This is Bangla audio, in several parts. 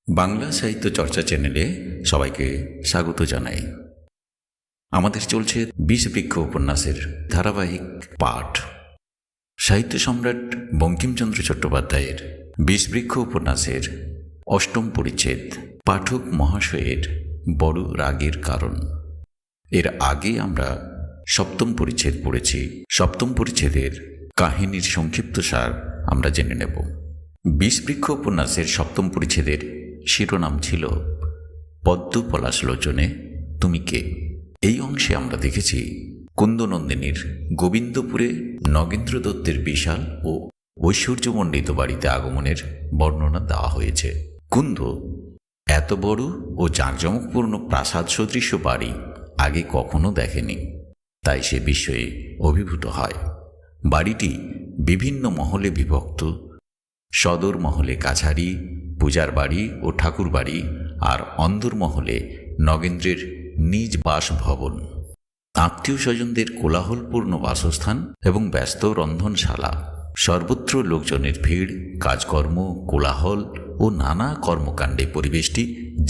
বাংলা সাহিত্য চর্চা চ্যানেলে সবাইকে স্বাগত জানাই। আমাদের চলছে বিষবৃক্ষ উপন্যাসের ধারাবাহিক পাঠ। সাহিত্য সম্রাট বঙ্কিমচন্দ্র চট্টোপাধ্যায়ের বিষবৃক্ষ উপন্যাসের অষ্টম পরিচ্ছেদ, পাঠক মহাশয়ের বড় রাগের কারণ। এর আগে আমরা সপ্তম পরিচ্ছেদ পড়েছি। সপ্তম পরিচ্ছেদের কাহিনীর সংক্ষিপ্ত সার আমরা জেনে নেব। বিষবৃক্ষ উপন্যাসের সপ্তম পরিচ্ছেদের শিরোনাম ছিল পদ্ম পলাশলোচনে তুমি কে। এই অংশে আমরা দেখেছি কুন্দনন্দিনীর গোবিন্দপুরে নগেন্দ্র দত্তের বিশাল ও ঐশ্বর্যমণ্ডিত বাড়িতে আগমনের বর্ণনা দেওয়া হয়েছে। কুন্দ এত বড় ও জাঁকজমকপূর্ণ প্রাসাদ সদৃশ্য বাড়ি আগে কখনো দেখেনি, তাই সে বিস্ময়ে অভিভূত হয়। বাড়িটি বিভিন্ন মহলে বিভক্ত। সদর মহলে কাছারি, পূজার বাড়ি ও ঠাকুর বাড়ি, আর অন্দরমহলে নগেন্দ্রের নিজ বাসভবন, আত্মীয় স্বজনদের কোলাহলপূর্ণ বাসস্থান এবং ব্যস্ত রন্ধনশালা। সর্বত্র লোকজনের ভিড়, কাজকর্ম, কোলাহল ও নানা কর্মকাণ্ডে পরিবেশটি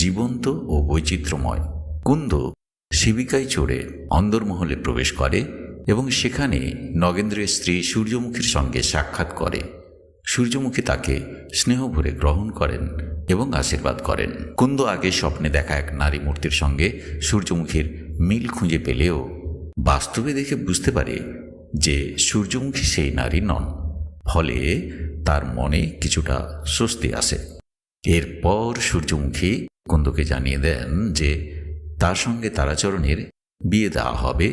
জীবন্ত ও বৈচিত্র্যময়। কুন্দ শিবিকায় চড়ে অন্দরমহলে প্রবেশ করে এবং সেখানে নগেন্দ্রের স্ত্রী সূর্যমুখীর সঙ্গে সাক্ষাৎ করে। সূর্যমুখী তাকে স্নেহভরে গ্রহণ করেন এবং আশীর্বাদ করেন। কুন্দ আগে স্বপ্নে দেখা এক নারী মূর্তির সঙ্গে সূর্যমুখীর মিল খুঁজে পেলেও বাস্তবে দেখে বুঝতে পারে যে সূর্যমুখী সেই নারী নন। ফলে তার মনে কিছুটা স্বস্তি আসে। এরপর সূর্যমুখী কুন্দকে জানিয়ে দেন যে তার সঙ্গে তারাচরণের বিয়ে দেওয়া হবে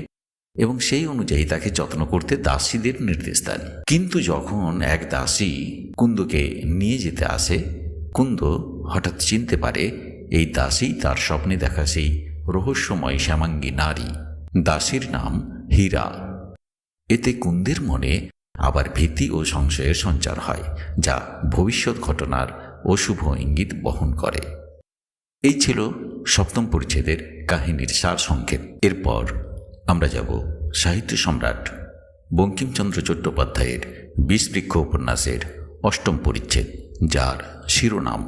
এবং সেই অনুযায়ী তাকে যত্ন করতে দাসীদের নির্দেশ দেন। কিন্তু যখন এক দাসী কুন্দকে নিয়ে যেতে আসে, কুন্দ হঠাৎ চিনতে পারে এই দাসী তার স্বপ্নে দেখা সেই রহস্যময় শ্যামাঙ্গী নারী। দাসীর নাম হীরা। এতে কুন্দের মনে আবার ভীতি ও সংশয়ের সঞ্চার হয়, যা ভবিষ্যৎ ঘটনার অশুভ ইঙ্গিত বহন করে। এই ছিল সপ্তম পরিচ্ছেদের কাহিনীর সারসংক্ষেপ। এরপর আমরা যাব সাহিত্য সম্রাট বঙ্কিমচন্দ্র চট্টোপাধ্যায়ের বিষবৃক্ষ উপন্যাসের অষ্টম পরিচ্ছেদ, যার শিরোনাম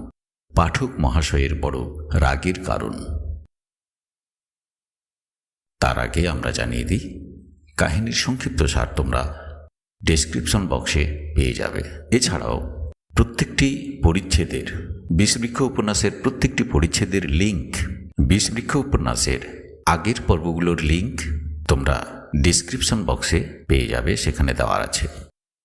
পাঠক মহাশয়ের বড় রাগের কারণ। তার আগে আমরা জানিয়ে দিই, কাহিনীর সংক্ষিপ্ত সার তোমরা ডেসক্রিপশন বক্সে পেয়ে যাবে। এছাড়াও প্রত্যেকটি পরিচ্ছেদের, বিষবৃক্ষ উপন্যাসের প্রত্যেকটি পরিচ্ছেদের লিঙ্ক, বিষবৃক্ষ উপন্যাসের আগের পর্বগুলোর লিঙ্ক তোমরা ডিসক্রিপশন বক্সে পেয়ে যাবে, সেখানে দেওয়া আছে।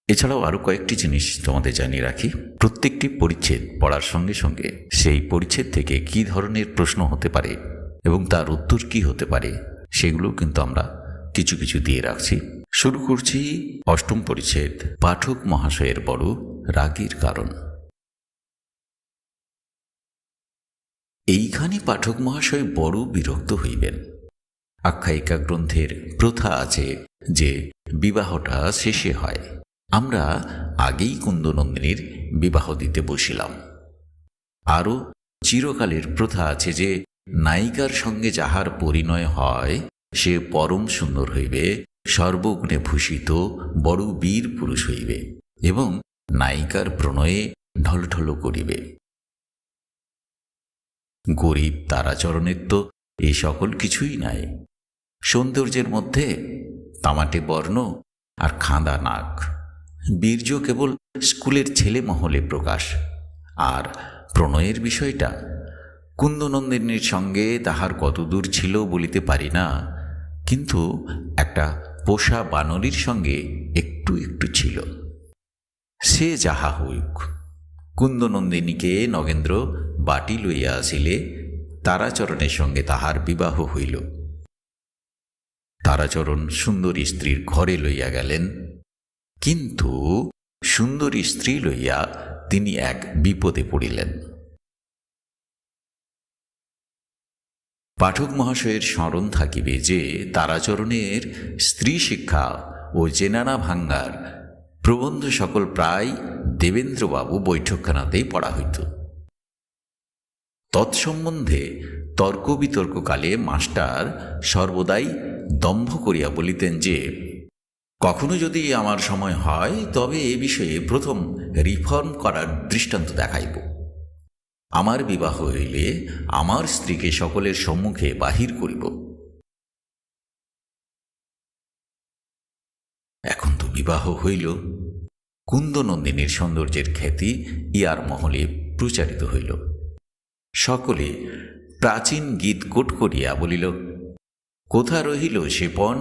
এছাড়াও আরও কয়েকটি জিনিস তোমাদের জানিয়ে রাখি। প্রত্যেকটি পরিচ্ছেদ পড়ার সঙ্গে সঙ্গে সেই পরিচ্ছেদ থেকে কী ধরনের প্রশ্ন হতে পারে এবং তার উত্তর কী হতে পারে সেগুলো কিন্তু আমরা কিছু কিছু দিয়ে রাখছি। শুরু করছি অষ্টম পরিচ্ছেদ, পাঠক মহাশয়ের বড় রাগের কারণ। এইখানে পাঠক মহাশয় বড় বিরক্ত হইবেন। আখ্যায়িকা গ্রন্থের প্রথা আছে যে বিবাহটা শেষে হয়। আমরা আগেই কুন্দনন্দিনীর বিবাহ দিতে বসিলাম। আরও চিরকালের প্রথা আছে যে নায়িকার সঙ্গে যাহার পরিণয় হয় সে পরম সুন্দর হইবে, সর্বগুণে ভূষিত বড় বীর পুরুষ হইবে এবং নায়িকার প্রণয়ে ঢলঢল করিবে। গরিব তারাচরণের তো এই সকল কিছুই নাই। সৌন্দর্যের মধ্যে তামাটে বর্ণ আর খাঁদা নাক। বীর্য কেবল স্কুলের ছেলে মহলে প্রকাশ। আর প্রণয়ের বিষয়টা কুন্দনন্দিনীর সঙ্গে তাহার কতদূর ছিল বলিতে পারি না, কিন্তু একটা পোষা বানরীর সঙ্গে একটু একটু ছিল। সে যাহা হইক, কুন্দনন্দিনীকে নগেন্দ্র বাটি লইয়া আসিলে তারাচরণের সঙ্গে তাহার বিবাহ হইল। তারাচরণ সুন্দরী স্ত্রীর ঘরে লইয়া গেলেন, কিন্তু সুন্দরী স্ত্রী লইয়া তিনি এক বিপদে পড়িলেন। পাঠক মহাশয়ের স্মরণ থাকিবে যে তারাচরণের স্ত্রী শিক্ষা ও জেনানা ভাঙ্গার প্রবন্ধ সকল প্রায় দেবেন্দ্রবাবু বৈঠকখানাতেই পড়া হইত। তৎসম্বন্ধে তর্ক বিতর্ককালে মাস্টার সর্বদাই দম্ভ করিয়া বলিতেন যে কখনো যদি আমার সময় হয় তবে এ বিষয়ে প্রথম রিফর্ম করার দৃষ্টান্ত দেখাইব। আমার বিবাহ হইলে আমার স্ত্রীকে সকলের সম্মুখে বাহির করিব। এখন তো বিবাহ হইল, কুন্দনন্দিনীর সৌন্দর্যের খ্যাতি ইহার মহলে প্রচারিত হইল। সকলে প্রাচীন গীত কোট করিয়া বলিল, কোথা রহিল সে পণ?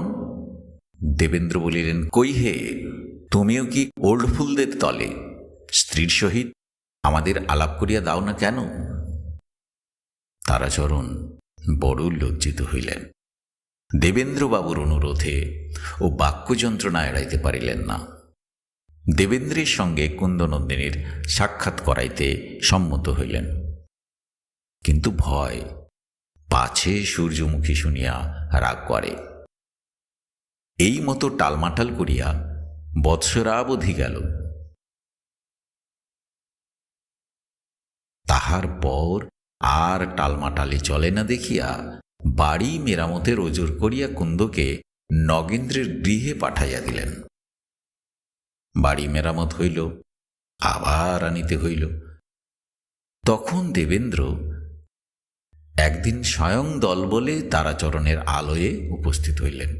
দেবেন্দ্র বলিলেন, কই হে, তুমিও কি ওল্ড ফুলদের তলে? স্ত্রীর সহিত আমাদের আলাপ করিয়া দাও না কেন? তারাচরণ বড় লজ্জিত হইলেন। দেবেন্দ্রবাবুর অনুরোধে ও বাক্য যন্ত্রণা এড়াইতে পারিলেন না। দেবেন্দ্রের সঙ্গে কুন্দনন্দিনীর সাক্ষাৎ করাইতে সম্মত হইলেন। কিন্তু ভয়, পাছে সূর্যমুখী শুনিয়া রাগ করে। এই মতো টালমাটাল করিয়া বৎসরাবধি গেল। তাহার পর আর টালমাটালি চলে না দেখিয়া বাড়ি মেরামতের ওজর করিয়া কুন্দকে নগেন্দ্রের গৃহে পাঠাইয়া দিলেন। বাড়ি মেরামত হইল, আবার আনিতে হইল। তখন দেবেন্দ্র একদিন স্বয়ং দলবলে তারাচরণের আলয়ে উপস্থিত হইলেন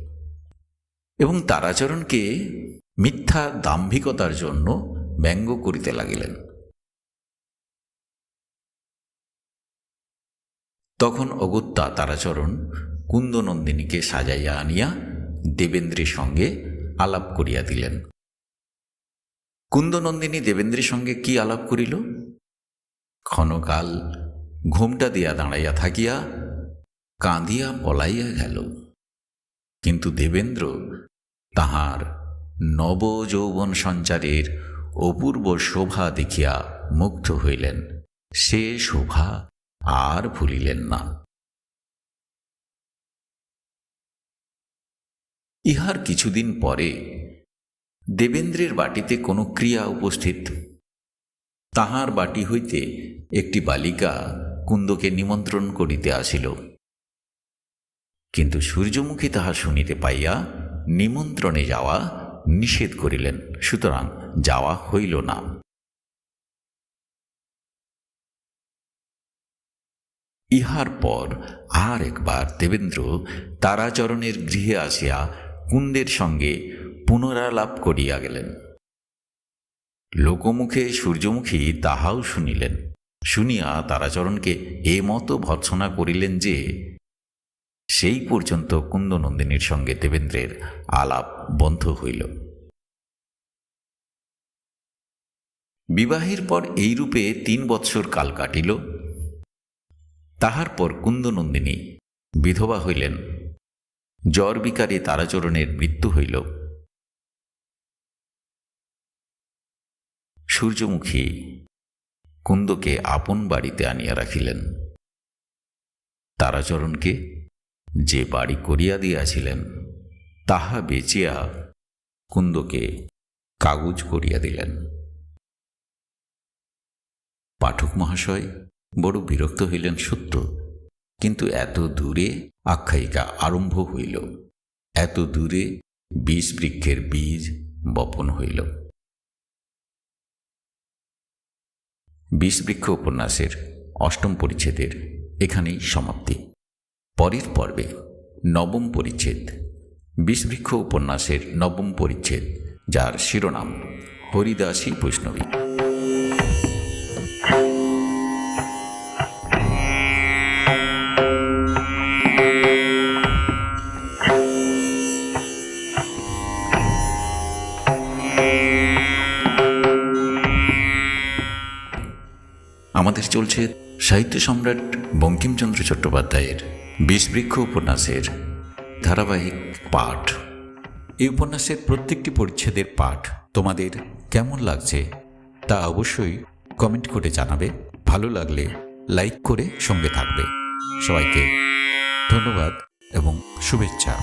এবং তারাচরণকে মিথ্যা দাম্ভিকতার জন্য ব্যঙ্গ করিতে লাগিলেন। তখন অগত্যা তারাচরণ কুন্দনন্দিনীকে সাজাইয়া আনিয়া দেবেন্দ্রের সঙ্গে আলাপ করিয়া দিলেন। কুন্দনন্দিনী দেবেন্দ্রের সঙ্গে কি আলাপ করিল? ক্ষণকাল ঘোমটা দিয়া দাঁড়াইয়া থাকিয়া কাঁদিয়া পলাইয়া গেল। কিন্তু দেবেন্দ্র তাহার নব যৌবন সঞ্চারের অপূর্ব শোভা দেখিয়া মুগ্ধ হইলেন। সে শোভা আর ভুলিলেন না। ইহার কিছুদিন পরে দেবেন্দ্রের বাটিতে কোনো ক্রিয়া উপস্থিত। তাহার বাটি হইতে একটি বালিকা কুন্দকে নিমন্ত্রণ করিতে আসিল। কিন্তু সূর্যমুখী তাহা শুনিতে পাইয়া নিমন্ত্রণে যাওয়া নিষেধ করিলেন, সুতরাং যাওয়া হইল না। ইহার পর আর একবার দেবেন্দ্র তারাচরণের গৃহে আসিয়া কুন্দের সঙ্গে পুনরালাপ করিয়া গেলেন। লোকমুখে সূর্যমুখী তাহাও শুনিলেন। শুনিয়া তারাচরণকে এ মতো ভর্ৎসনা করিলেন যে সেই পর্যন্ত কুন্দনন্দিনীর সঙ্গে দেবেন্দ্রের আলাপ বন্ধ হইল। বিবাহের পর এইরূপে 3 বৎসর কাল কাটিল। তাহার পর কুন্দনন্দিনী বিধবা হইলেন। জ্বর বিকারে তারাচরণের মৃত্যু হইল। সূর্যমুখী কুন্দকে আপন বাড়িতে আনিয়া রাখিলেন। তারাচরণকে যে বাড়ি করিয়া দিয়াছিলেন তাহা বেচিয়া কুন্দকে কাগজ করিয়া দিলেন। পাঠক মহাশয় বড় বিরক্ত হইলেন সত্য, কিন্তু এত দূরে আখ্যায়িকা আরম্ভ হইল, এত দূরে বিষ বৃক্ষের বীজ বপন হইল। বিষবৃক্ষ উপন্যাসের 8ম পরিচ্ছেদের এখানেই সমাপ্তি। পরের পর্বে 9ম পরিচ্ছেদ, বিষবৃক্ষ উপন্যাসের 9ম পরিচ্ছেদ, যার শিরোনাম হরিদাসী বৈষ্ণবী। আমাদের চলছে সাহিত্য সম্রাট বঙ্কিমচন্দ্র চট্টোপাধ্যায়ের বিষবৃক্ষ উপন্যাসের ধারাবাহিক পাঠ। এই উপন্যাসের প্রত্যেকটি পরিচ্ছেদের পাঠ তোমাদের কেমন লাগছে তা অবশ্যই কমেন্ট করে জানাবে। ভালো লাগলে লাইক করে সঙ্গে থাকবে। সবাইকে ধন্যবাদ এবং শুভেচ্ছা।